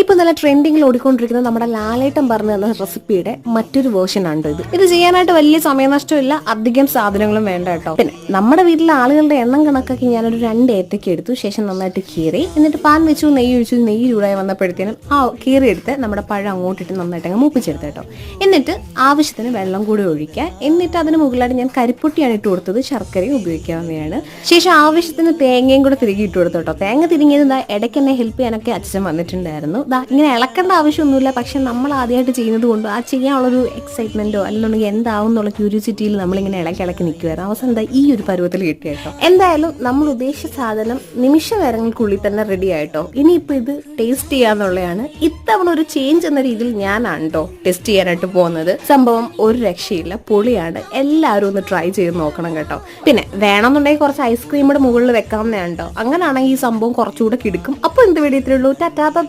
ഇപ്പൊ നല്ല ട്രെൻഡിങ്ങിൽ ഓടിക്കൊണ്ടിരിക്കുന്ന നമ്മുടെ ലാലേട്ടൻ പറഞ്ഞു തന്ന റെസിപ്പിയുടെ മറ്റൊരു വേർഷൻ ആണ് ഇത് ചെയ്യാനായിട്ട് വലിയ സമയനഷ്ടമില്ല, അധികം സാധനങ്ങളും വേണ്ട കേട്ടോ. പിന്നെ നമ്മുടെ വീട്ടിലെ ആളുകളുടെ എണ്ണം കണക്കാക്കി ഞാനൊരു 2 ഏത്തക്ക എടുത്തു. ശേഷം നന്നായിട്ട് കീറി, എന്നിട്ട് പാൻ വെച്ചു, നെയ്യ് ഒഴിച്ചു. നെയ്യ് ചൂടായി വന്നപ്പോഴത്തേനും ആ കീറിയെടുത്ത് നമ്മുടെ പഴം അങ്ങോട്ടിട്ട് നന്നായിട്ട് അങ്ങ് മൂപ്പിച്ചെടുത്ത് കേട്ടോ. എന്നിട്ട് ആവശ്യത്തിന് വെള്ളം കൂടി ഒഴിക്കുക. എന്നിട്ട് അതിന് മുകളിലായിട്ട് ഞാൻ കരിപ്പൊട്ടിയാണ് ഇട്ട് കൊടുത്തത്, ശർക്കരയും ഉപയോഗിക്കാവുന്നതാണ്. ശേഷം ആവശ്യത്തിന് തേങ്ങയും കൂടെ തിരികെ ഇട്ട് കൊടുത്തു കേട്ടോ. തേങ്ങ തിരിങ്ങിയത് ഇടയ്ക്ക് എന്നെ ഹെൽപ്പ് ചെയ്യാനൊക്കെ അച്ഛൻ വന്നിട്ടുണ്ടായിരുന്നു. ഇങ്ങനെ ഇളക്കേണ്ട ആവശ്യമൊന്നുമില്ല, പക്ഷെ നമ്മൾ ആദ്യമായിട്ട് ചെയ്യുന്നത് കൊണ്ട് ആ ചെയ്യാനുള്ളൊരു എക്സൈറ്റ്മെന്റോ അല്ലെന്നുണ്ടെങ്കിൽ എന്താവും എന്നുള്ള ക്യൂരിയോസിറ്റിയിൽ നമ്മളിങ്ങനെ ഇളക്കി നിൽക്കുമായിരുന്നു. അവസാനം ഈ ഒരു പരുവത്തിൽ കിട്ടി കേട്ടോ. എന്തായാലും നമ്മൾ ഉദ്ദേശിച്ച സാധനം നിമിഷ നേരങ്ങൾക്കുള്ളിൽ തന്നെ റെഡി ആയിട്ടോ. ഇനിയിപ്പോൾ ഇത് ടേസ്റ്റ് ചെയ്യാന്നുള്ളതാണ്. ഇത്തവണ ഒരു ചേഞ്ച് എന്ന രീതിയിൽ ഞാനാണ് കേട്ടോ ടെസ്റ്റ് ചെയ്യാനായിട്ട് പോകുന്നത്. സംഭവം ഒരു രക്ഷയില്ല, പൊളിയാണ്. എല്ലാവരും ഒന്ന് ട്രൈ ചെയ്ത് നോക്കണം കേട്ടോ. പിന്നെ വേണമെന്നുണ്ടെങ്കിൽ കുറച്ച് ഐസ്ക്രീമിയുടെ മുകളിൽ വെക്കാവുന്നതാണ് കേട്ടോ. അങ്ങനെയാണെങ്കിൽ ഈ സംഭവം കുറച്ചുകൂടെ കിടക്കും. അപ്പോൾ എന്ത് വേണ്ടി ഇത്രയുള്ളൂ. Tata by.